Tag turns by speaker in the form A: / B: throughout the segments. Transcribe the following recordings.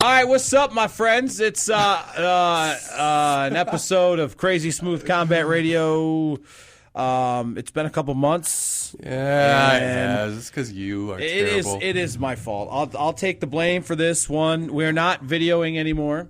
A: All right, what's up, my friends? It's an episode of Crazy Smooth Combat Radio. It's been a couple months.
B: Yeah, it's because you are terrible.
A: It is my fault. I'll take the blame for this one. We're not videoing anymore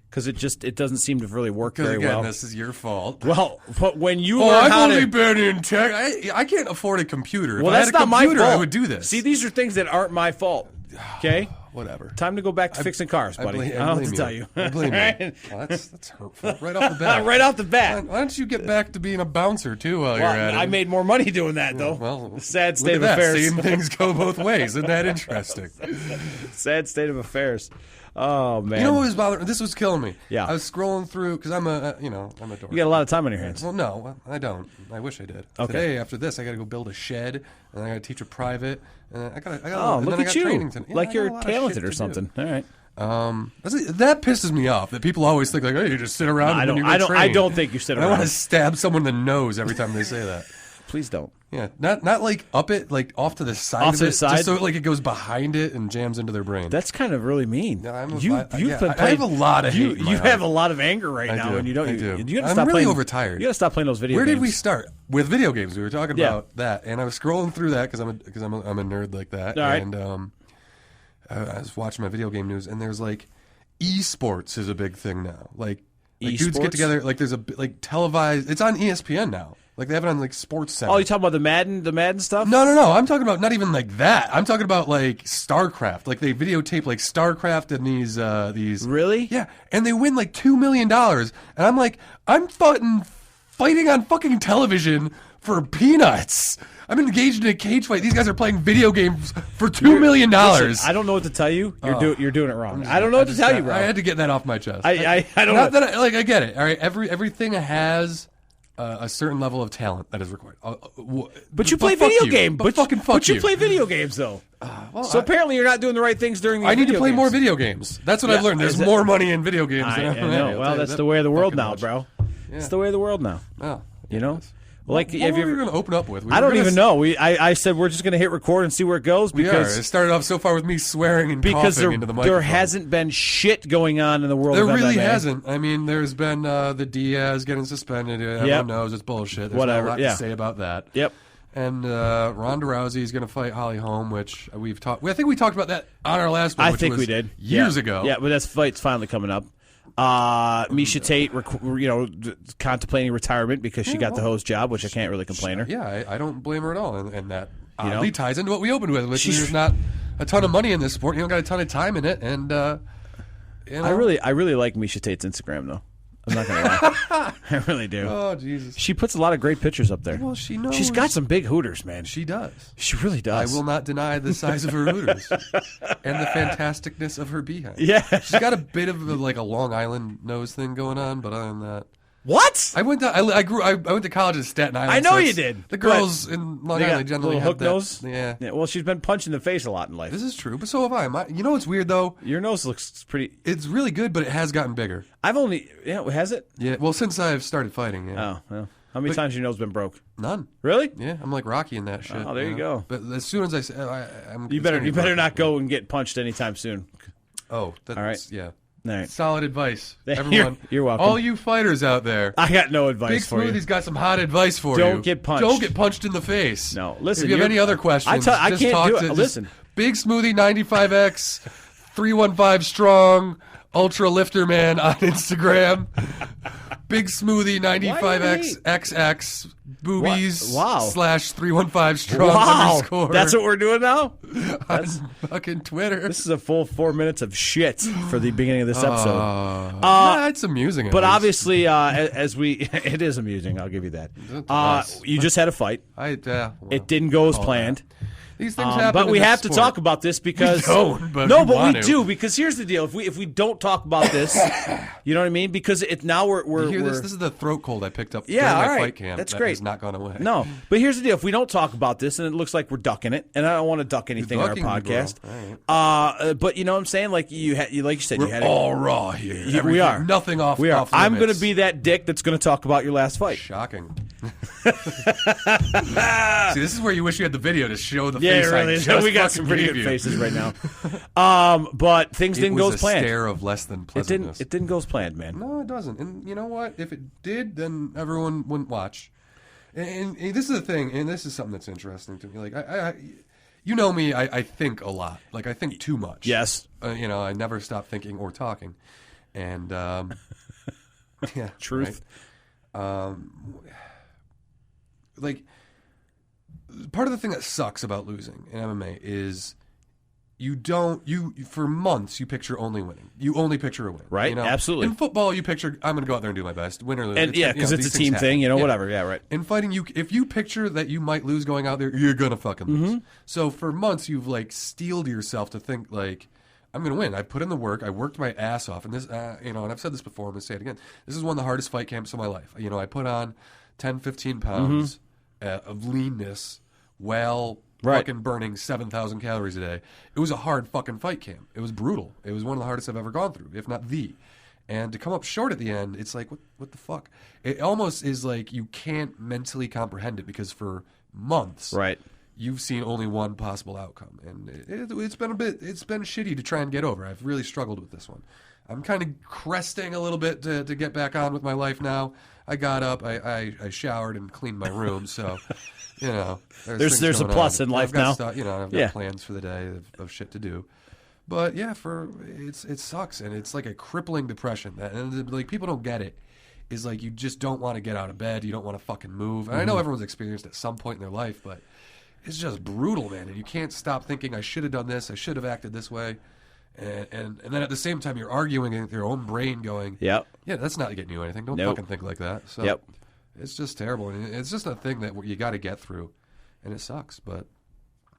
A: because it doesn't seem to really work very well.
B: This is your fault.
A: Well, but when you learn
B: I've only been in tech. I can't afford a computer.
A: Well,
B: if I
A: that's
B: had a
A: not
B: computer,
A: my fault.
B: I would do this.
A: See, these are things that aren't my fault. Okay.
B: Whatever.
A: Time to go back to fixing cars, buddy. I don't have to tell you.
B: I blame you. Well, that's hurtful. Right off the bat.
A: Right off the bat.
B: Why don't you get back to being a bouncer, too, while you're at it?
A: I made more money doing that, though.
B: Well,
A: the sad state of
B: that.
A: affairs.
B: Same things go both ways. Isn't that interesting?
A: Sad state of affairs. Oh, man.
B: You know what was bothering me? This was killing me.
A: Yeah.
B: I was scrolling through, because I'm a dork.
A: You got a lot of time on your hands.
B: Well, no, I don't. I wish I did.
A: Okay.
B: Today, after this, I got to go build a shed, and I got to teach a private. And I got.
A: Oh, look at you!
B: Yeah,
A: like you're talented or something. All right.
B: That pisses me off. That people always think like, "Oh, you just sit around."
A: I don't think you sit around.
B: I want to stab someone in the nose every time they say that.
A: Please don't.
B: Yeah, not like up it, like off to the side
A: off
B: of
A: to
B: it,
A: the side?
B: just so like it goes behind it and jams into their brain.
A: That's kind of really mean.
B: Yeah,
A: I
B: have a lot of hate.
A: You have a lot of anger right now, and you don't.
B: I do.
A: You gotta
B: I'm
A: stop
B: really
A: playing,
B: overtired.
A: You got to stop playing those video
B: games. Where
A: games.
B: did we start? With video games. We were talking about that, and I was scrolling through that because I'm a nerd like that.
A: All right.
B: And I was watching my video game news, and there's like esports is a big thing now. Like dudes get together. Like there's a televised. It's on ESPN now. Like they have it on like Sports Center.
A: Oh, you talking about the Madden stuff?
B: No. I'm talking about not even like that. I'm talking about like StarCraft. Like they videotape like StarCraft and these.
A: Really?
B: Yeah, and they win like $2 million, and I'm like, I'm fighting on fucking television for peanuts. I'm engaged in a cage fight. These guys are playing video games for $2 million.
A: Listen, I don't know what to tell you. You're doing it wrong. I don't know what to tell you, bro.
B: I had to get that off my chest.
A: I don't
B: not
A: know.
B: That I get it. All right, everything has a certain level of talent that is required.
A: But you play video games. But you
B: you.
A: play video games, though. So apparently you're not doing the right things during the
B: I need to play
A: games.
B: more video games. That's what I've learned. There's more money in video games than
A: I know. Well, that's the way of the world now, bro.
B: Yeah.
A: It's the way of the world now.
B: Oh,
A: you know?
B: Like, what were we going to open up with?
A: I don't even know. I said we're just going to hit record and see where it goes. Because
B: it started off so far with me swearing and coughing into the microphone.
A: There hasn't been shit going on in the world of MMA.
B: There really hasn't. I mean, there's been the Diaz getting suspended. Everyone knows it's bullshit. There's not a lot to say about that.
A: Yep.
B: And Ronda Rousey is going to fight Holly Holm, which we've talked. I think we talked about that on our last one.
A: I think we did
B: years ago.
A: Yeah, but that fight's finally coming up. Misha Tate, contemplating retirement because she got the host job, which I can't really complain her.
B: Yeah, I don't blame her at all, and that oddly ties into what we opened with, which is there's not a ton of money in this sport. You don't got a ton of time in it, and
A: I really like Misha Tate's Instagram though. I'm not gonna lie, I really do.
B: Oh Jesus,
A: she puts a lot of great pictures up there.
B: Well, she knows
A: she's got some big hooters, man.
B: She does.
A: She really does.
B: I will not deny the size of her hooters and the fantasticness of her behind.
A: Yeah,
B: she's got a bit of a Long Island nose thing going on, but other than that.
A: What?
B: I went to college in Staten Island.
A: I know you did.
B: The girls in Long Island generally
A: have hook nose.
B: Yeah.
A: Well, she's been punched in the face a lot in life.
B: This is true, but so have I. You know what's weird though?
A: Your nose looks pretty.
B: It's really good, but it has gotten bigger.
A: Has it?
B: Yeah. Well, since I've started fighting. Yeah.
A: Oh. Well. How many times your nose been broke?
B: None.
A: Really?
B: Yeah, I'm like Rocky in that shit.
A: Oh, there you go.
B: But as soon as I say,
A: you better not go and get punched anytime soon.
B: Oh, that's
A: all right.
B: Yeah.
A: All right.
B: Solid advice, everyone.
A: You're welcome.
B: All you fighters out there.
A: I got no advice for you.
B: Big Smoothie's got some hot advice for you.
A: Don't get punched.
B: Don't get punched in the face.
A: No, listen.
B: If you have any other questions,
A: I can't do it. Listen.
B: Big Smoothie 95X, 315 strong, Ultra Lifter Man on Instagram. Big Smoothie 95XX boobies /315 strong _.
A: That's what we're doing now?
B: That's fucking Twitter.
A: This is a full 4 minutes of shit for the beginning of this episode.
B: It's amusing.
A: But obviously, it is amusing. I'll give you that. You just had a fight. It didn't go as planned.
B: These things happen.
A: But we have to talk about this because
B: we don't, but
A: we do, because here's the deal: if we don't talk about this, you know what I mean? Because now we're
B: you hear this? This is the throat cold I picked up
A: during
B: my fight camp.
A: That's
B: that
A: great.
B: Has not gone away.
A: No, but here's the deal: if we don't talk about this, and it looks like we're ducking it, and I don't want to duck anything on our podcast. Right. But you know what I'm saying? Like you said,
B: we're all raw here.
A: We are
B: nothing off.
A: We are.
B: Off
A: I'm
B: going
A: to be that dick that's going to talk about your last fight.
B: Shocking. See, this is where you wish you had the video to show the
A: Yeah,
B: face.
A: really.
B: I just
A: We got some
B: fucking
A: pretty
B: gave
A: good
B: you.
A: faces right now. But things didn't go as
B: It was a
A: planned.
B: stare of less than pleasantness.
A: It didn't go as planned, man.
B: No, it doesn't. And you know what? If it did, then everyone wouldn't watch. And this is the thing, and this is something that's interesting to me. Like, you know me, I think a lot. Like, I think too much.
A: Yes.
B: I never stop thinking or talking. And, yeah.
A: Truth.
B: Right? Like, part of the thing that sucks about losing in MMA is for months you picture only winning. You only picture a win.
A: Right, absolutely.
B: In football, you picture, I'm going to go out there and do my best, win or lose.
A: And because it's a team thing, whatever. Yeah, right.
B: In fighting, if you picture that you might lose going out there, you're going to fucking lose. So for months, you've like steeled yourself to think like, I'm going to win. I put in the work. I worked my ass off. And this, and I've said this before, I'm going to say it again. This is one of the hardest fight camps of my life. I put on 10, 15 pounds of leanness while fucking burning 7,000 calories a day. It was a hard fucking fight camp. It was brutal. It was one of the hardest I've ever gone through, if not the. And to come up short at the end, it's like, what the fuck? It almost is like you can't mentally comprehend it because for months, you've seen only one possible outcome. And it's been shitty to try and get over. I've really struggled with this one. I'm kind of cresting a little bit to get back on with my life now. I got up, I showered and cleaned my room, so... there's a plus in life now. I've got plans for the day of shit to do, but yeah, it sucks, and it's like a crippling depression. And like people don't get it. Is like you just don't want to get out of bed. You don't want to fucking move. And I know everyone's experienced it at some point in their life, but it's just brutal, man. And you can't stop thinking, I should have done this. I should have acted this way. And then at the same time, you're arguing with your own brain, going, yeah, that's not getting you anything. Don't fucking think like that. So. It's just terrible, and it's just a thing that you got to get through, and it sucks, but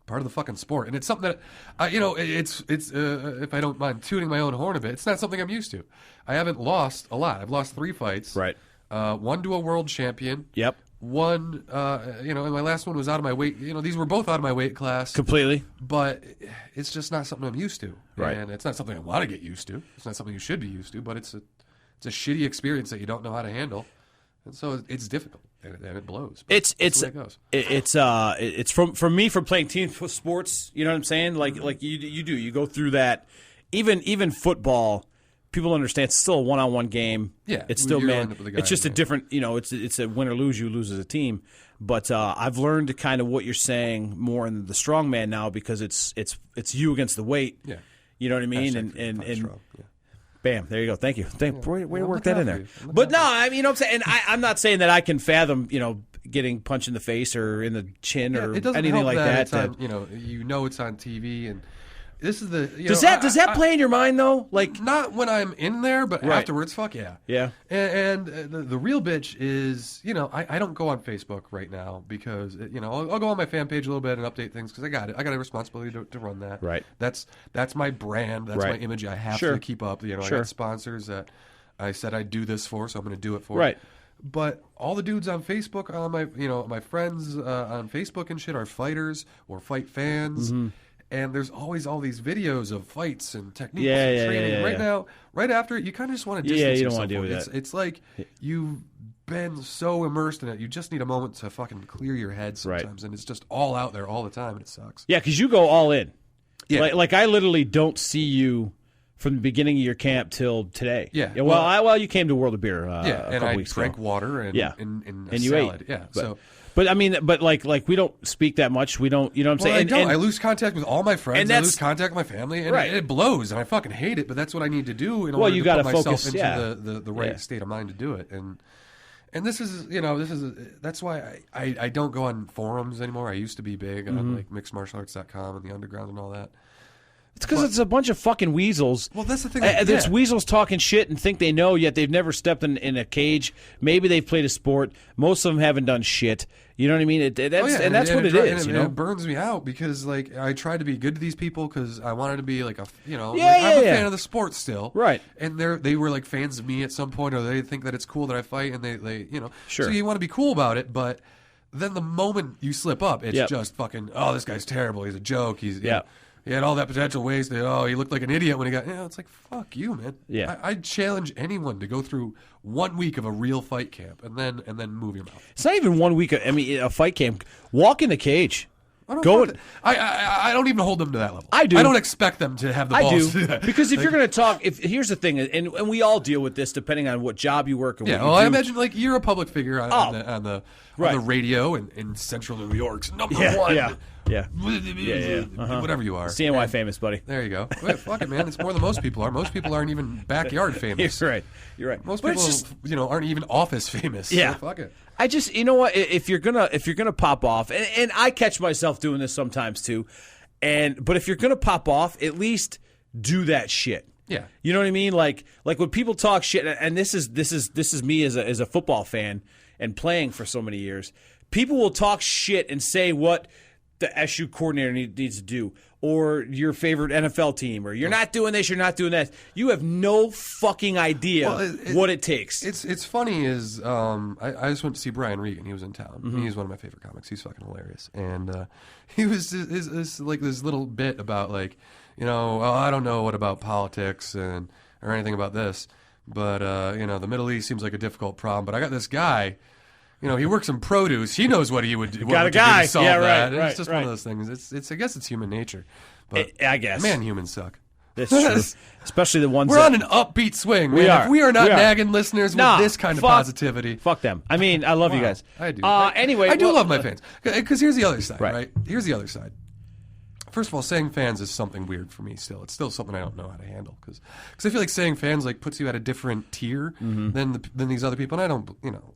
B: part of the fucking sport, and it's something that, it's if I don't mind tooting my own horn a bit, it's not something I'm used to. I haven't lost a lot. I've lost 3 fights.
A: Right.
B: One to a world champion.
A: Yep.
B: One, and my last one was out of my weight. These were both out of my weight class.
A: Completely.
B: But it's just not something I'm used to.
A: Right.
B: And it's not something I want to get used to. It's not something you should be used to, but it's a shitty experience that you don't know how to handle. And so it's difficult, and it blows.
A: It's
B: the way it goes.
A: It's from me for playing team sports. You know what I'm saying? Like you go through that. Even football, people understand it's still a one-on-one game.
B: Yeah,
A: it's still it's just a different. It's a win or lose. You lose as a team. But I've learned to kind of what you're saying more in the strongman now because it's you against the weight.
B: Yeah,
A: you know what I mean. And bam, there you go. Thank you. Way to work that in there.
B: But
A: no, I mean, you know what I'm saying? And I'm not saying that I can fathom, getting punched in the face or in the chin or anything like that.
B: It's on, it's on TV, and this is the.
A: Does that play in your mind though? Like
B: not when I'm in there, but afterwards, fuck yeah.
A: Yeah.
B: And the real bitch is, I don't go on Facebook right now because I'll go on my fan page a little bit and update things because I got it. I got a responsibility to run that.
A: Right.
B: That's my brand. That's my image. I have to keep up. I got sponsors that I said I'd do this for, so I'm going to do it for.
A: Right.
B: But all the dudes on Facebook, all my my friends on Facebook and shit are fighters or fight fans. Mm-hmm. And there's always all these videos of fights and techniques and training. Now, right after it, you kind of just want to distance yourself.
A: You don't want to deal with that.
B: It's like you've been so immersed in it. You just need a moment to fucking clear your head sometimes. And it's just all out there all the time, and it sucks.
A: Yeah, because you go all in.
B: Yeah.
A: Like I literally don't see you from the beginning of your camp till today.
B: Yeah.
A: Well, you came to World of Beer
B: a
A: couple weeks ago.
B: I drank water and
A: and
B: you salad.
A: Ate.
B: Yeah.
A: But I mean, like we don't speak that much. We don't, you know what I'm saying?
B: I don't. I lose contact with all my friends. I lose contact with my family, and it blows, and I fucking hate it. But that's what I need to do in order to put myself into the right state of mind to do it. And this is, that's why I don't go on forums anymore. I used to be big on like mixedmartialarts.com and the underground and all that.
A: It's because it's a bunch of fucking weasels.
B: Well, that's the thing.
A: There's weasels talking shit and think they know, yet they've never stepped in a cage. Maybe they've played a sport. Most of them haven't done shit. You know what I mean? That's what it is.
B: It burns me out because like I tried to be good to these people because I wanted to be like I'm a fan of the sport still,
A: right?
B: And they were like fans of me at some point, or they think that it's cool that I fight, and they
A: Sure.
B: So you want to be cool about it, but then the moment you slip up, it's just fucking this guy's terrible. He's a joke. he had all that potential waste. He looked like an idiot when he got. It's like fuck you, man.
A: Yeah.
B: I challenge anyone to go through 1 week of a real fight camp and then move your mouth.
A: It's not even 1 week. A fight camp. Walk in the cage.
B: I don't even hold them to that level.
A: I do.
B: I don't expect them to have the balls to do that.
A: Because if you're going to talk, here's the thing, and we all deal with this depending on what job you work. Or what you do.
B: I imagine like you're a public figure on the radio in Central New York's number one.
A: Yeah.
B: Whatever you are.
A: CNY famous, buddy.
B: There you go. Wait, fuck it, man. It's more than most people are. Most people aren't even backyard famous.
A: You're right.
B: Most people, aren't even office famous.
A: Yeah.
B: So fuck it.
A: I just, you know what? If you're gonna pop off, and I catch myself doing this sometimes too, but if you're gonna pop off, at least do that shit.
B: Yeah.
A: You know what I mean? Like when people talk shit, and this is me as a football fan and playing for so many years. People will talk shit and say what the SU coordinator needs to do, or your favorite NFL team, or you're not doing this, you're not doing that. You have no fucking idea what it takes.
B: It's funny is I just went to see Brian Regan. He was in town.
A: Mm-hmm.
B: He's one of my favorite comics. He's fucking hilarious. And he was like this little bit about like, I don't know what about politics or anything about this, but the Middle East seems like a difficult problem. But I got this guy. He works in produce. He knows what he would do to solve that. It's just one of those things. I guess it's human nature. But
A: I guess.
B: Man, humans suck.
A: That's true. Especially the ones
B: we're on an upbeat swing. Man. If we are not nagging listeners with this kind of positivity.
A: Fuck them. I mean, I love you guys.
B: I do.
A: Anyway.
B: I do love my fans. Because here's the other side, right? Here's the other side. First of all, saying fans is something weird for me still. It's still something I don't know how to handle because I feel like saying fans like puts you at a different tier than these other people. And I don't,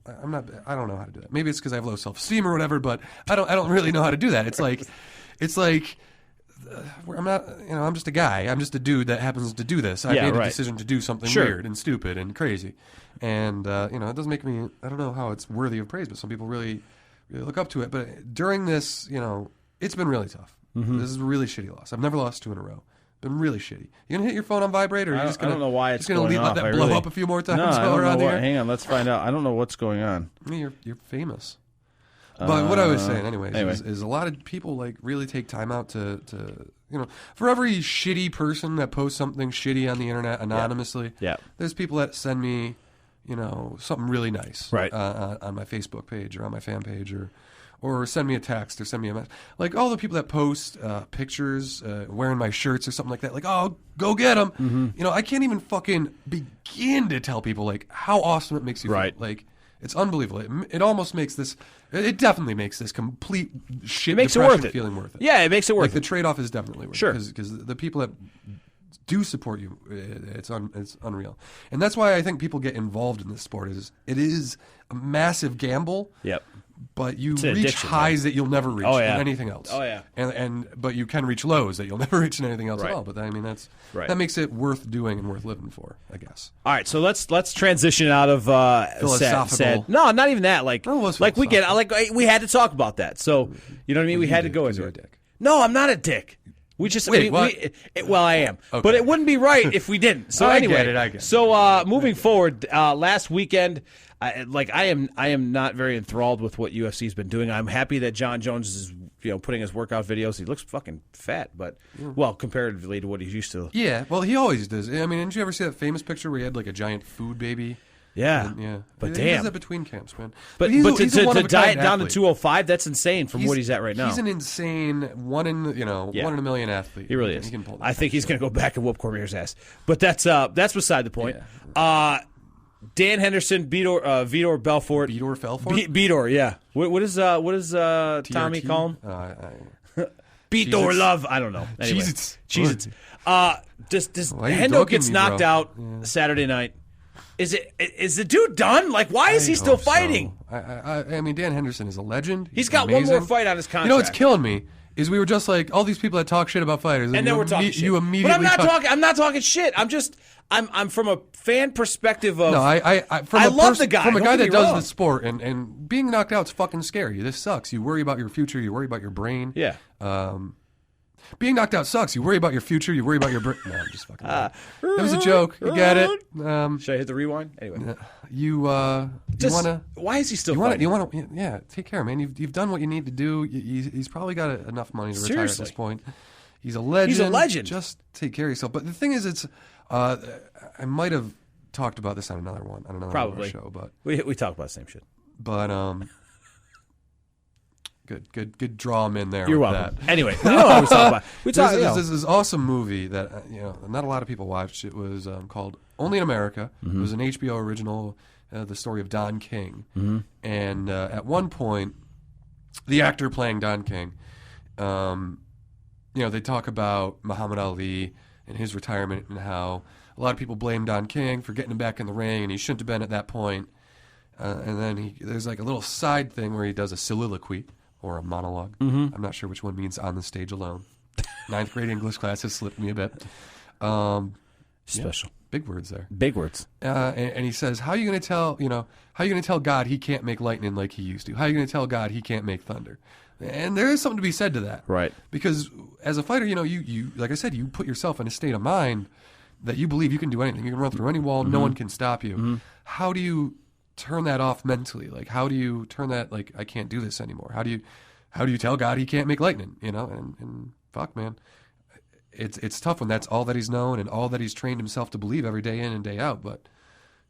B: I don't know how to do that. Maybe it's because I have low self-esteem or whatever, but I don't really know how to do that. It's like I'm not, I'm just a guy. I'm just a dude that happens to do this. I made a decision to do something weird and stupid and crazy. And, it doesn't make me, I don't know how it's worthy of praise, but some people really, really look up to it. But during this, it's been really tough. Mm-hmm. This is a really shitty loss. I've never lost 2 in a row. Been really shitty. You gonna hit your phone on vibrate, or are you just gonna?
A: I don't know why it's going
B: let that blow up a few more times.
A: No, I don't know hang on, let's find out. I don't know what's going on.
B: I mean, you're famous. But what I was saying, anyways, is a lot of people like really take time out to for every shitty person that posts something shitty on the internet anonymously.
A: Yeah.
B: There's people that send me, something really nice,
A: right,
B: on my Facebook page or on my fan page or send me a text or send me a message. Like all the people that post pictures wearing my shirts or something like that, like, oh, go get them. Mm-hmm. I can't even fucking begin to tell people like how awesome it makes you feel. Like it's unbelievable. It almost makes this, it definitely makes this complete shit depression feeling worth it.
A: Yeah, it makes it worth it.
B: The trade-off is definitely worth it. Because the people that do support you, it's unreal. And that's why I think people get involved in this sport. It is a massive gamble.
A: Yep.
B: But you reach highs that you'll never reach in anything else.
A: Oh yeah.
B: But you can reach lows that you'll never reach in anything else at all. But I mean that makes it worth doing and worth living for, I guess.
A: All right, so let's transition out of
B: philosophical.
A: Sad. No, not even that. Like we had to talk about that. So you know what I mean. We had to go into it.
B: Dick.
A: No, I'm not a dick. We just
B: Wait, what?
A: Well, I am, but it wouldn't be right if we didn't. So anyway,
B: I get it.
A: So moving forward, last weekend, I am not very enthralled with what UFC's been doing. I'm happy that John Jones is putting his workout videos. He looks fucking fat, but well, comparatively to what he's used to.
B: Yeah, well, he always does. I mean, didn't you ever see that famous picture where he had like a giant food baby?
A: Yeah, but
B: he
A: damn,
B: does that between camps, man.
A: But to diet down to 205, that's insane from what he's at right now.
B: He's an insane one in a million athlete.
A: He really is. I think he's going to go back and whoop Cormier's ass. But that's beside the point. Yeah. Dan Henderson, Vitor Belfort.
B: Vitor Belfort?
A: Vitor, yeah. What does Tommy call him? Vitor Love. I don't know. Anyway, Cheez-Its. Hendo gets knocked out Saturday night. Is the dude done? Like, why is he still fighting?
B: So. I mean, Dan Henderson is a legend.
A: He's got one more fight on his contract.
B: What's killing me is we were just like all these people that talk shit about fighters,
A: and then we're talking shit.
B: You immediately.
A: But I'm not talking shit. I'm from a fan perspective of.
B: No, I
A: love the guy.
B: From a guy that does the sport, and being knocked out's fucking scary. This sucks. You worry about your future. You worry about your brain.
A: Yeah.
B: Being knocked out sucks. You worry about your future. You worry about your brain. No, I'm just fucking. That was a joke. You get it.
A: Should I hit the rewind? Anyway.
B: You want to.
A: Why is he still fighting?
B: You want to. Yeah, take care, man. You've done what you need to do. He's probably got enough money to retire at this point. He's a legend.
A: He's a legend.
B: Just take care of yourself. But the thing is, it's I might have talked about this on another
A: Probably.
B: show, but
A: we talk about the same shit.
B: But good draw him in there.
A: You're
B: with
A: welcome.
B: That.
A: Anyway, we know what we talk about.
B: There's this awesome movie that not a lot of people watched. It was called Only in America.
A: Mm-hmm.
B: It was an HBO original, the story of Don King.
A: Mm-hmm.
B: And at one point, the actor playing Don King, they talk about Muhammad Ali and his retirement and how a lot of people blame Don King for getting him back in the ring, and he shouldn't have been at that point. And then there's like a little side thing where he does a soliloquy or a monologue.
A: Mm-hmm.
B: I'm not sure which one means on the stage alone. 9th grade English class has slipped me a bit.
A: Special.
B: Big words there.
A: Big words.
B: And he says, how are you going to tell God he can't make lightning like he used to? How are you going to tell God he can't make thunder? And there is something to be said to that.
A: Right.
B: Because as a fighter, you like I said, you put yourself in a state of mind that you believe you can do anything. You can run through any wall. Mm-hmm. No one can stop you. Mm-hmm. How do you turn that off mentally? Like, how do you turn that, like, I can't do this anymore? How do you tell God he can't make lightning? And fuck, man. It's tough when that's all that he's known and all that he's trained himself to believe every day in and day out. But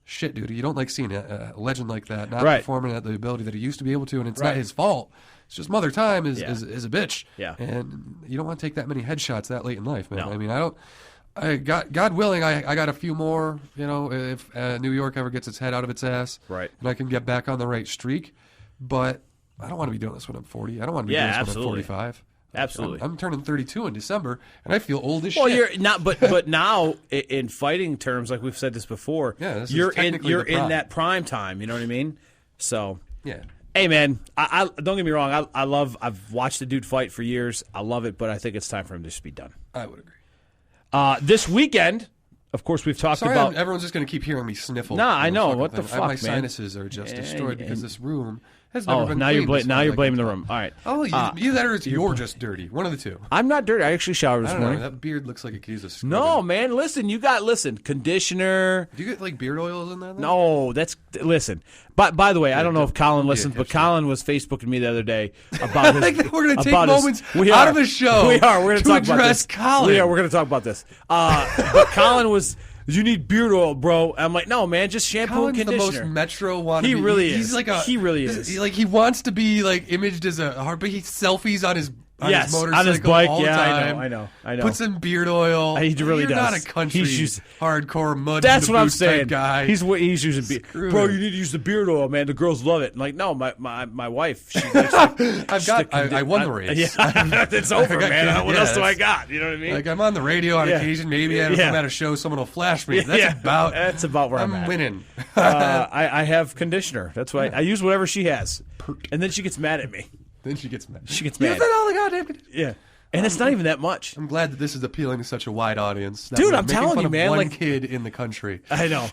B: shit, dude, you don't like seeing a legend like that not performing at the ability that he used to be able to, and it's not his fault. It's just Mother Time is a bitch.
A: Yeah.
B: And you don't want to take that many headshots that late in life, man.
A: No.
B: I mean, God willing, I got a few more, if New York ever gets its head out of its ass.
A: Right.
B: And I can get back on the right streak. But I don't want to be doing this when I'm 40. I don't want to be doing this when I'm 45.
A: Absolutely.
B: I'm turning 32 in December, and I feel old as
A: well,
B: shit.
A: you're not, but now in fighting terms, like we've said this before, you're in that prime time. You know what I mean? So
B: yeah.
A: Hey man, I don't get me wrong. I've watched the dude fight for years. I love it, but I think it's time for him to just be done.
B: I would agree.
A: This weekend, of course, we've talked about.
B: Everyone's just going to keep hearing me sniffle.
A: Nah, I know. What the fuck,
B: my
A: man?
B: sinuses are just destroyed because this room has never been
A: now
B: cleaned.
A: you're blaming the room. All right.
B: Oh, either you're just dirty. One of the two.
A: I'm not dirty. I actually showered this
B: I don't
A: morning.
B: know. That beard looks like it could use a scrubbing.
A: No, man. Listen, conditioner.
B: Do you get like beard oils in that?
A: No, listen. By the way, I don't know if Colin listens, but Colin was Facebooking me the other day about his.
B: I think we're going to take moments out of the show.
A: We are. We're going to talk about this.
B: Colin.
A: We are. We're going to talk about this. But Colin was. You need beard oil, bro. I'm like, no, man, just shampoo
B: Colin's
A: and conditioner.
B: The most metro wannabe.
A: He really is.
B: He's like
A: he really is.
B: He wants to be like imaged as a hard, but he selfies on his motorcycle
A: on his bike.
B: all the time.
A: I know.
B: Puts in beard oil.
A: He really
B: You're
A: does.
B: Not a country hardcore mud.
A: That's what I'm saying.
B: Type guy.
A: He's using beard. Bro, you need to use the beard oil, man. The girls love it. I'm like, no, my wife. She likes
B: I won the race.
A: Yeah, it's over, man. What else do I got? You know what I mean?
B: Like I'm on the radio on occasion. Maybe if I'm at a show, someone will flash me. That's about where I'm at. Winning.
A: I have conditioner. That's why I use whatever she has, and then she gets mad at me.
B: Then she gets mad.
A: She gets mad.
B: All the goddamn conditioner.
A: Yeah. And it's not even that much.
B: I'm glad that this is appealing to such a wide audience.
A: Dude, I'm telling you, man.
B: One kid in the country.
A: I know.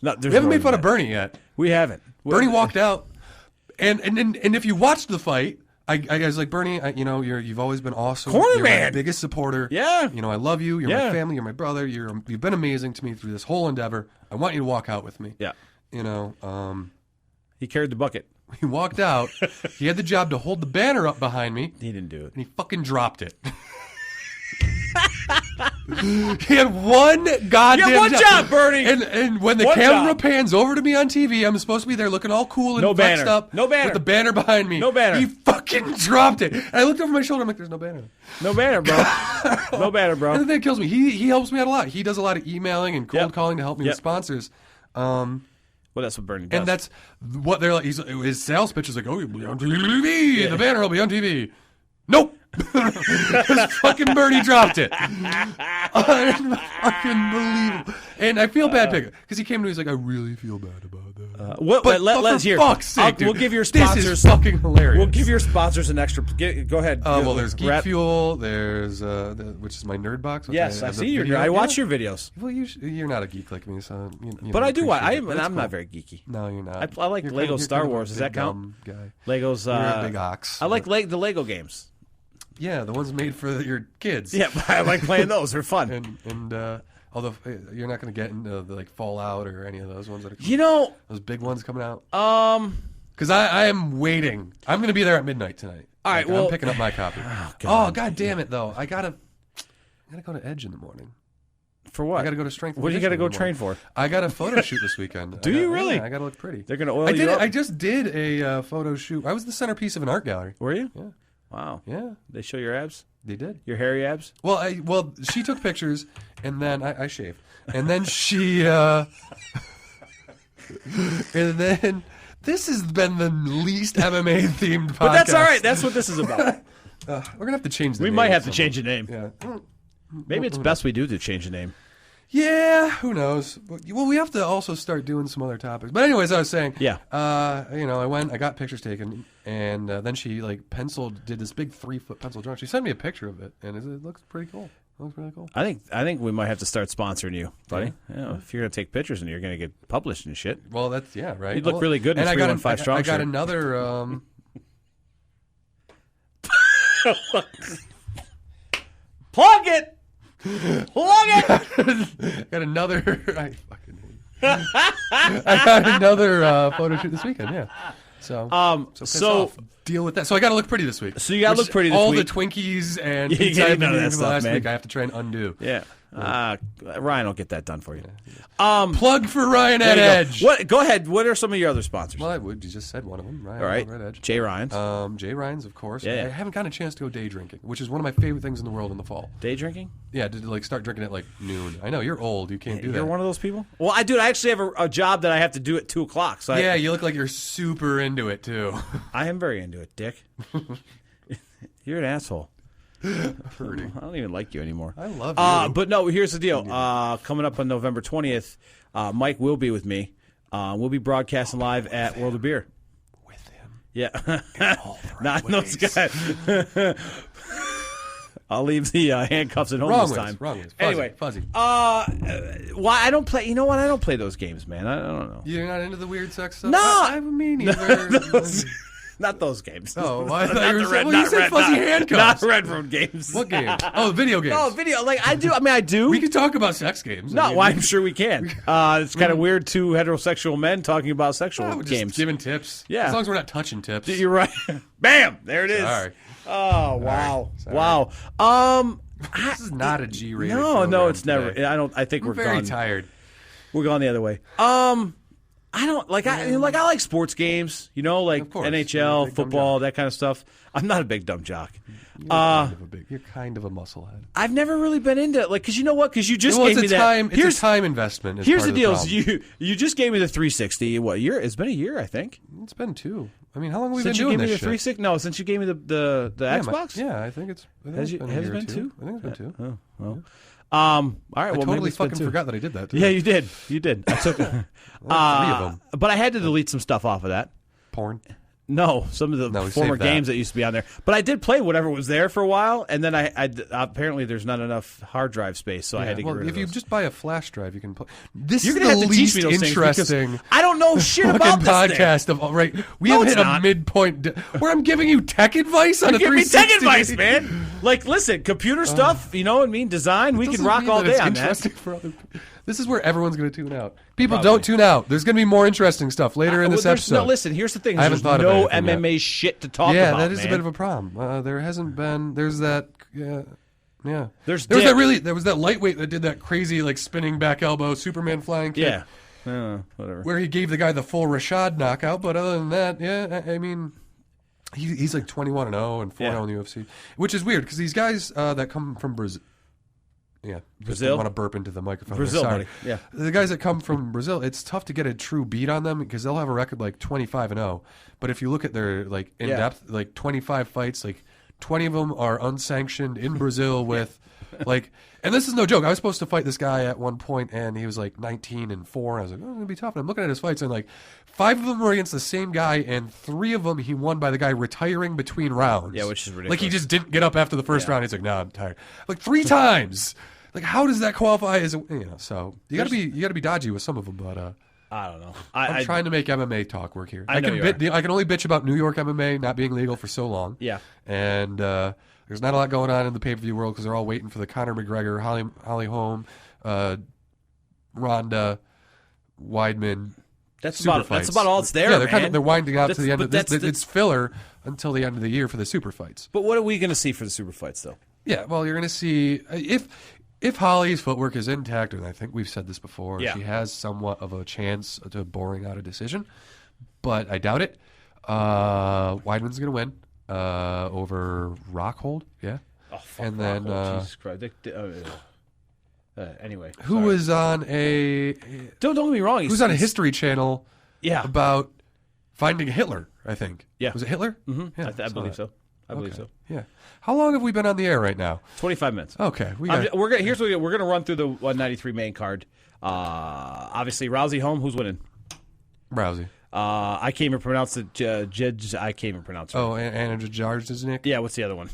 B: We haven't made fun of Bernie yet.
A: We haven't.
B: Bernie walked out, and if you watched the fight, I was like, Bernie, you've always been awesome.
A: Corner
B: you're
A: man,
B: my biggest supporter.
A: Yeah.
B: I love you. You're my family. You're my brother. You've been amazing to me through this whole endeavor. I want you to walk out with me.
A: Yeah.
B: He
A: carried the bucket.
B: He walked out. He had the job to hold the banner up behind me.
A: He didn't do it.
B: And he fucking dropped it. He had one goddamn
A: job, Bernie.
B: And when the camera pans over to me on TV, I'm supposed to be there looking all cool and flexed up.
A: No banner.
B: With the banner behind me.
A: No banner.
B: He fucking dropped it. And I looked over my shoulder. I'm like, there's no banner.
A: No banner, bro. No banner, bro.
B: And the thing kills me. He helps me out a lot. He does a lot of emailing and cold calling to help me with sponsors.
A: Well, that's what Bernie does.
B: And that's what they're like. His sales pitch is like, oh, you'll be on TV. Yeah. The banner will be on TV. Nope. Because fucking Bernie dropped it. Unfucking believable. And I feel bad because he came to me. He's like, I really feel bad about that.
A: Let's hear.
B: Fuck's sake,
A: we'll give your sponsors.
B: This is fucking hilarious.
A: We'll give your sponsors an extra. Go ahead.
B: Well, there's Geek Fuel. There's which is my nerd box.
A: Yes, I see your. I watch your videos.
B: Well, you're not a geek like me, so.
A: But I do. I'm not very geeky.
B: No, you're not.
A: I like Lego Star Wars. Does that count?
B: Guy.
A: Legos.
B: You're a big ox.
A: I like the Lego games.
B: Yeah, the ones made for your kids.
A: Yeah, I like playing those. They're fun.
B: And although you're not going to get into the Fallout or any of those ones that are those big ones coming out. Because I am waiting. I'm going to be there at midnight tonight.
A: All right,
B: I'm picking up my copy. Oh god damn it though! I gotta. I gotta go to Edge in the morning.
A: For what?
B: I gotta go to strength.
A: What do you gotta go train for?
B: I got a photo shoot this weekend.
A: Do you really?
B: Yeah, I gotta look pretty.
A: They're gonna oil you up?
B: I just did a photo shoot. I was the centerpiece of an art gallery.
A: Were you?
B: Yeah.
A: Wow.
B: Yeah.
A: They show your abs?
B: They did.
A: Your hairy abs?
B: Well, she took pictures, and then I shaved, and then she, and then this has been the least MMA themed podcast.
A: But that's all right. That's what this is about.
B: We're gonna have to change the name.
A: We might have to change the name.
B: Yeah.
A: Maybe it's best we do to change the name.
B: Yeah, who knows? Well, we have to also start doing some other topics. But anyways, I was saying,
A: Yeah.
B: I got pictures taken, and then she did this big 3-foot pencil drawing. She sent me a picture of it, and it looks pretty cool. It looks really cool.
A: I think we might have to start sponsoring you, buddy. Yeah, if you're gonna take pictures and you're gonna get published and shit.
B: Well, that's right.
A: You look really good in a 315 strong
B: I got
A: shirt.
B: another.
A: Plug it. Plug it.
B: Got another. I fucking hate you. I got another photo shoot this weekend. Yeah. So piss off. Deal with that. So I got to look pretty this week.
A: So you got to look pretty this
B: all
A: week.
B: All the Twinkies and
A: You
B: pizza
A: can't
B: I've been
A: do that
B: eating
A: stuff,
B: last
A: man.
B: week, I have to try and undo.
A: Yeah. Ryan will get that done for you.
B: Plug for Ryan at Edge.
A: Go ahead. What are some of your other sponsors?
B: Well, you just said one of them. Ryan
A: all right.
B: at Edge.
A: Jay Ryan's.
B: Jay Ryan's, of course.
A: Yeah.
B: I haven't gotten a chance to go day drinking, which is one of my favorite things in the world in the fall.
A: Day drinking?
B: Yeah, to start drinking at noon. I know you're old. You can't do that.
A: You're one of those people? Well, I actually have a job that I have to do at 2:00. So
B: yeah, you look like you're super into it too.
A: I am very into it, Dick. You're an asshole. I don't even like you anymore.
B: I love you.
A: But no, here's the deal. Coming up on November 20th, Mike will be with me. We'll be broadcasting live at World of Beer.
B: With him.
A: Yeah.
B: Not
A: those guys. I'll leave the handcuffs at home
B: wrong
A: this
B: ways,
A: time.
B: Wrong ways.
A: Fuzzy.
B: Fuzzy.
A: Why I don't play? You know what? I don't play those games, man. I don't know.
B: You're not into the weird sex stuff?
A: No.
B: I mean, either.
A: Not those games.
B: Oh, I thought
A: Not
B: you were
A: the red,
B: saying,
A: not
B: you said
A: red,
B: fuzzy
A: not,
B: handcuffs.
A: Not Red Room games.
B: What game? Oh, video games.
A: No, video. Like, I do.
B: We can talk about sex games.
A: No, well, I'm sure we can. It's kind of weird, two heterosexual men talking about sexual
B: we're just
A: games.
B: giving tips.
A: Yeah.
B: As long as we're not touching tips.
A: You're right. Bam! There it is.
B: Sorry.
A: Oh, wow.
B: Sorry.
A: Wow.
B: This is not a G-rated
A: No,
B: program
A: it's never.
B: today.
A: I think
B: I'm
A: we're
B: very
A: gone.
B: tired.
A: We're going the other way. I don't like. I like sports games.
B: Of course.
A: NHL,
B: You're a big
A: football, that kind of stuff. I'm not a big dumb jock.
B: You're kind of a musclehead.
A: I've never really been into it. Because you know what? Because you just
B: Well,
A: gave me
B: it's a
A: that.
B: It's a time investment.
A: Here's
B: part
A: the
B: of
A: deal:
B: problem.
A: is you just gave me the 360. What year? It's been a year, I think.
B: It's been 2. I mean, how long have we
A: Since
B: been
A: you
B: doing
A: gave me
B: this
A: the
B: shit?
A: 360. No, since you gave me the Xbox.
B: Yeah, I think it's.
A: Has
B: been a
A: it
B: year or
A: been 2?
B: I think it's been 2.
A: Oh, well. All right.
B: I
A: Well,
B: totally
A: maybe it's been
B: fucking
A: 2.
B: forgot that I did that. Too.
A: Yeah, you did. You did. I took 3
B: of them.
A: But I had to delete some stuff off of that.
B: Porn.
A: No, some of the
B: No, we
A: former
B: saved that.
A: games that used to be on there. But I did play whatever was there for a while, and then I apparently there's not enough hard drive space, so I had to get rid of
B: if you
A: those.
B: just buy a flash drive, you can play. This
A: You're
B: is
A: gonna
B: the
A: have to teach
B: least
A: me those things because
B: interesting.
A: I don't know shit
B: fucking
A: about this
B: podcast of right. We
A: No,
B: haven't
A: it's
B: hit
A: not.
B: a midpoint where I'm giving you tech advice on a
A: Give me
B: 360.
A: tech advice, man. Like, listen, computer stuff, you know what I mean? Design, we can
B: Doesn't
A: rock
B: mean
A: all
B: that
A: day
B: it's
A: on that.
B: interesting for other people. This is where everyone's going to tune out. People
A: Probably.
B: don't tune out. There's going to be more interesting stuff later in
A: Well,
B: this
A: there's-
B: episode.
A: No, listen, here's the thing.
B: I haven't
A: There's
B: thought of
A: no
B: anything
A: MMA shit to talk
B: yeah,
A: about,
B: that is
A: man.
B: a bit of a problem. There hasn't been. There's that. Yeah.
A: There's
B: there was
A: Dick.
B: that really. There was that lightweight that did that crazy spinning back elbow Superman flying kick.
A: Yeah. Whatever.
B: Where he gave the guy the full Rashad knockout, but other than that, yeah, I mean, he's like 21-0 and 4-0 in the UFC, which is weird because these guys that come from Brazil. Yeah,
A: Brazil?
B: I want to burp into the microphone.
A: Brazil,
B: Sorry.
A: buddy. Yeah.
B: The guys that come from Brazil, it's tough to get a true beat on them because they'll have a record like 25-0. But if you look at their in depth, 25 fights, 20 of them are unsanctioned in Brazil with and this is no joke. I was supposed to fight this guy at one point, and he was 19-4. And I was like, oh, it's gonna be tough. And I'm looking at his fights, and 5 of them were against the same guy, and 3 of them he won by the guy retiring between rounds.
A: Yeah, which is ridiculous.
B: He just didn't get up after the first round. He's like, no, I'm tired. 3 times. How does that qualify as so you gotta be dodgy with some of them, but
A: I don't know.
B: I'm trying to make MMA talk work here.
A: I know
B: I can only bitch about New York MMA not being legal for so long.
A: Yeah.
B: And there's not a lot going on in the pay-per-view world because they're all waiting for the Conor McGregor, Holly Holm, Ronda, Weidman.
A: That's
B: super
A: about
B: fights.
A: all it's there.
B: Yeah, they're
A: man.
B: they're winding out to the end
A: but
B: of this.
A: that's
B: It's filler until the end of the year for the super fights.
A: But what are we going to see for the super fights, though?
B: Yeah, well, you're going to see if Holly's footwork is intact, and I think we've said this before,
A: Yeah.
B: she has somewhat of a chance to boring out a decision, but I doubt it. Weidman's going to win over Rockhold, yeah.
A: Oh, fuck
B: And then,
A: Rockhold, Jesus Christ. Anyway,
B: who
A: sorry.
B: was on
A: Don't get me wrong.
B: who's on a History Channel
A: Yeah.
B: about finding Hitler, I think.
A: Yeah.
B: Was it Hitler?
A: Mm-hmm.
B: Yeah,
A: I believe so. I believe
B: Okay.
A: so.
B: Yeah. How long have we been on the air right now?
A: 25 minutes.
B: Okay.
A: Here's what we're gonna run through the 193 main card. Obviously, Rousey home. Who's winning?
B: Rousey.
A: I can't even pronounce it. Judge. I can't even pronounce it.
B: Oh, Anna Jarzyznik?
A: Yeah. What's the other one?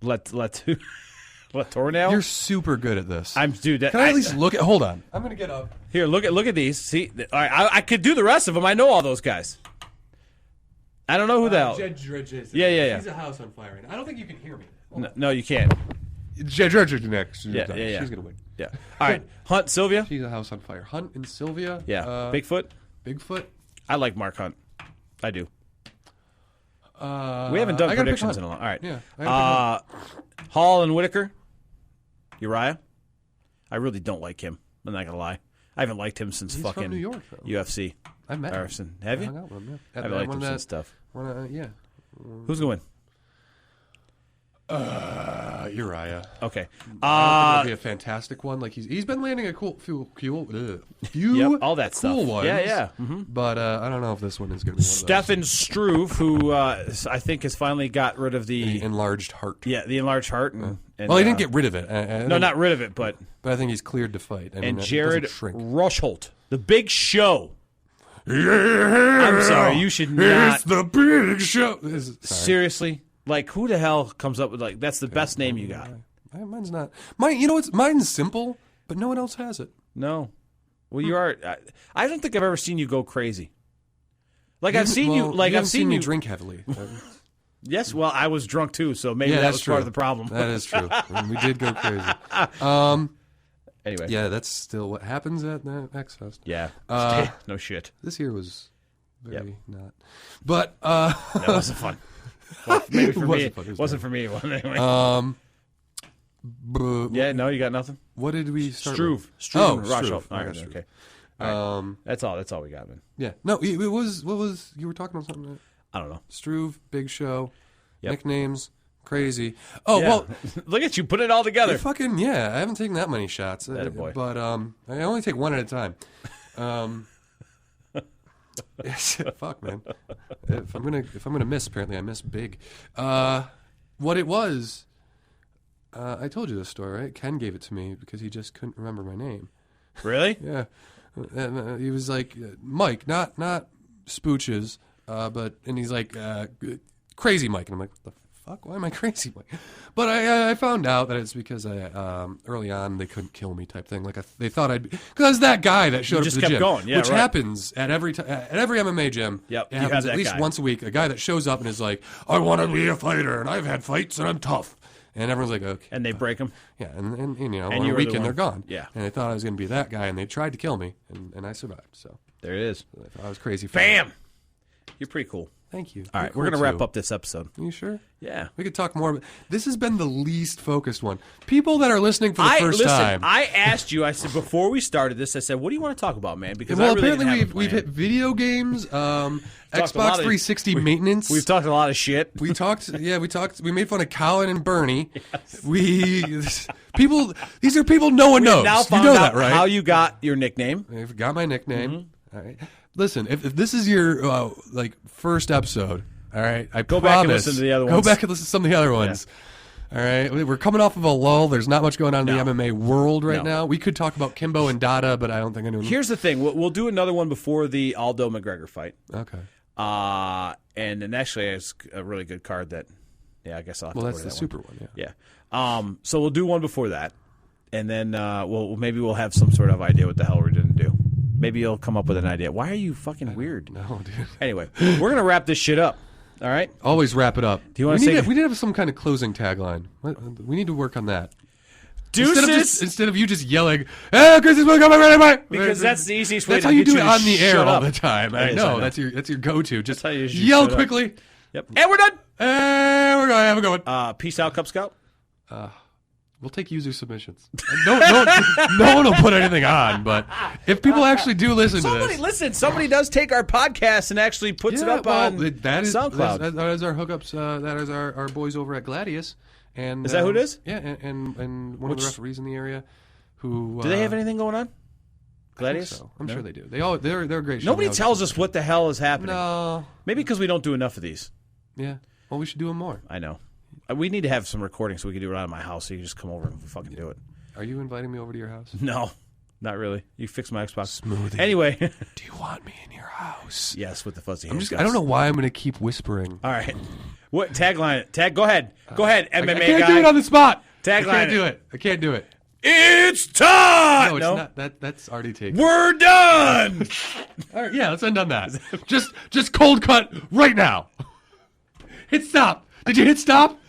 A: Let Tornell.
B: You're super good at this.
A: Dude.
B: Can I at least look at? Hold on. I'm gonna get up.
A: Here? Look at these. See, all right, I could do the rest of them. I know all those guys. I don't know who the hell. Yeah.
B: She's a house on fire right now. I don't think you can hear me.
A: No, you can't.
B: Jarzyznik.
A: Yeah.
B: She's gonna win.
A: Yeah. All right. Hunt, Sylvia.
B: She's a house on fire. Hunt and Sylvia.
A: Yeah. Bigfoot.
B: Bigfoot.
A: I like Mark Hunt. I do. We haven't
B: I
A: done
B: gotta pick
A: predictions
B: Hunt.
A: in a long. All right.
B: Yeah.
A: Hall and Whitaker. Uriah. I really don't like him. I'm not gonna lie. I haven't liked him since
B: He's
A: fucking
B: from New York, though.
A: UFC.
B: I met him.
A: Harrison. Have
B: I
A: you?
B: hung out with him, yeah.
A: I haven't liked him since stuff.
B: Yeah.
A: Who's going?
B: Uriah.
A: Okay.
B: That'd be a fantastic one. Like he's been landing a few
A: Yep, all that
B: cool
A: stuff.
B: ones.
A: Yeah. Mm-hmm.
B: But I don't know if this one is going to be one of
A: Stefan Struve, who I think has finally got rid of
B: those. The
A: the
B: enlarged heart.
A: enlarged heart. And,
B: Well, he didn't get rid of it. I
A: no,
B: think-
A: not rid of it, but
B: But I think he's cleared to fight. I mean,
A: and
B: it
A: Jared
B: doesn't shrink.
A: Rushholt, the Big Show.
B: Yeah,
A: I'm sorry, you should not.
B: It's the big show. Sorry.
A: Seriously, like who the hell comes up with like that's the best name you got?
B: Mine's not. Mine. You know what's? Mine's simple, but no one else has it.
A: No. Well, you are. I don't think I've ever seen you go crazy. Like I've seen you. Like
B: I've
A: I've seen
B: me
A: you
B: drink heavily.
A: Yes. Well, I was drunk too, so maybe
B: Yeah,
A: that
B: that's
A: was
B: true.
A: part of the problem.
B: That is true. We did go crazy.
A: Anyway.
B: Yeah, that's still what happens at the X-Fest.
A: Yeah. No shit.
B: This year was very not. But
A: That wasn't fun. Well, maybe for me,
B: wasn't fun. It was
A: wasn't for me. Anyway. Yeah. No, you got nothing.
B: What did we start
A: Struve.
B: with?
A: Struve.
B: Oh,
A: Rushholt.
B: Struve.
A: All right,
B: Struve.
A: okay. All right. That's all we got, man.
B: Yeah. No, it was. What was you were talking about something?
A: I don't know.
B: Struve, Big Show,
A: Yep.
B: nicknames, crazy. Oh
A: Yeah.
B: well,
A: Look at you put it all together.
B: fucking yeah. I haven't taken that many shots,
A: Attaboy.
B: but I only take one at a time. Fuck, man. If I'm gonna miss, apparently I miss big. What it was, I told you this story, right? Ken gave it to me because he just couldn't remember my name.
A: Really?
B: Yeah, and, he was like Mike, not Spooches, and he's like Crazy Mike, and I'm like, what the fuck? Why am I Crazy Mike? But I found out that it's because early on they couldn't kill me type thing. Like they thought I'd because I was that guy that showed up
A: just
B: to the
A: kept
B: gym,
A: going, yeah,
B: which
A: right.
B: happens at every MMA gym.
A: Yep,
B: it
A: you have
B: happens
A: that
B: at least
A: guy.
B: once a week. A guy that shows up and is like, I want to be a fighter, and I've had fights, and I'm tough. And everyone's like, okay.
A: And they break them.
B: Yeah, and you know,
A: And
B: on
A: you
B: a
A: were the
B: weekend
A: one.
B: they're gone.
A: Yeah.
B: And they thought I was going to be that guy, and they tried to kill me, and I survived. So
A: There it is.
B: I thought I was crazy.
A: Bam! You're pretty cool.
B: Thank you.
A: All right, we're going to wrap up this episode.
B: Are you sure?
A: Yeah.
B: We could talk more. But this has been the least focused one. People that are listening for the first time.
A: I asked you, I said, before we started this, I said, what do you want to talk about, man? Because
B: Well,
A: I really
B: apparently
A: didn't have a
B: we've
A: plan.
B: hit video games,
A: talked a
B: Xbox
A: lot of-
B: 360 maintenance.
A: We've talked a lot of shit.
B: We talked. Yeah, we talked. We made fun of Colin and Bernie. People. These are people no one knows.
A: Now
B: You
A: found
B: know
A: out
B: that, right?
A: how you got your nickname.
B: I've got my nickname.
A: Mm-hmm.
B: All right. Listen, if this is your first episode, all right, I
A: Go
B: promise,
A: back and listen to the other
B: Go
A: ones.
B: back and listen to some of the other ones. All right, we're coming off of a lull. There's not much going on in the MMA world right now. We could talk about Kimbo and Dada, but I don't think anyone.
A: Here's the thing. We'll do another one before the Aldo McGregor fight.
B: Okay.
A: And then actually it's a really good card that, I guess I'll have
B: Well,
A: to
B: that's
A: order
B: the
A: that
B: super one. Yeah.
A: Yeah. So we'll do one before that. And then maybe we'll have some sort of idea what the hell we're going to do. Maybe you'll come up with an idea. Why are you fucking weird?
B: No, dude.
A: Anyway, we're going to wrap this shit up. All right?
B: Always wrap it up.
A: Do you wanna
B: we
A: say-
B: need to, we need to have some kind of closing tagline. We need to work on that.
A: Deuces!
B: Instead of you just yelling, "Hey, Christmas will come right away."
A: Because that's the easiest way
B: That's
A: to
B: how you
A: get
B: do it
A: to
B: on the air
A: shut
B: all
A: up.
B: the time.
A: That
B: I
A: is,
B: know. That's your go-to. Just
A: how you should
B: yell
A: shut up.
B: quickly.
A: Yep. And we're done!
B: Hey, we're going to have a good one.
A: Peace out, Cub Scout.
B: We'll take user submissions. No one will put anything on, but if people actually do listen to this.
A: Somebody does take our podcast and actually puts it up on SoundCloud.
B: That is our hookups. That is our boys over at Gladius. And
A: is that who it is?
B: Yeah, and one of the referees in the area who...
A: do they have anything going on? Gladius?
B: So. I'm sure they do. They're a great show.
A: Nobody tells us what the hell is happening.
B: No.
A: Maybe because we don't do enough of these.
B: Yeah. Well, we should do them more.
A: I know. We need to have some recordings so we can do it out of my house so you can just come over and fucking do it.
B: Are you inviting me over to your house?
A: No, not really. You fix my Xbox.
B: Smoothie.
A: Anyway.
B: Do you want me in your house?
A: Yes, with the fuzzy
B: I don't know why I'm going to keep whispering.
A: All right. What tagline it? Go ahead. Go ahead, MMA guy.
B: I can't do it on the spot.
A: Tagline
B: I can't do it.
A: It's time!
B: No, it's not. That's already taken.
A: We're done!
B: All right, yeah, let's end on that. Just cold cut right now. Hit stop. Did you hit stop?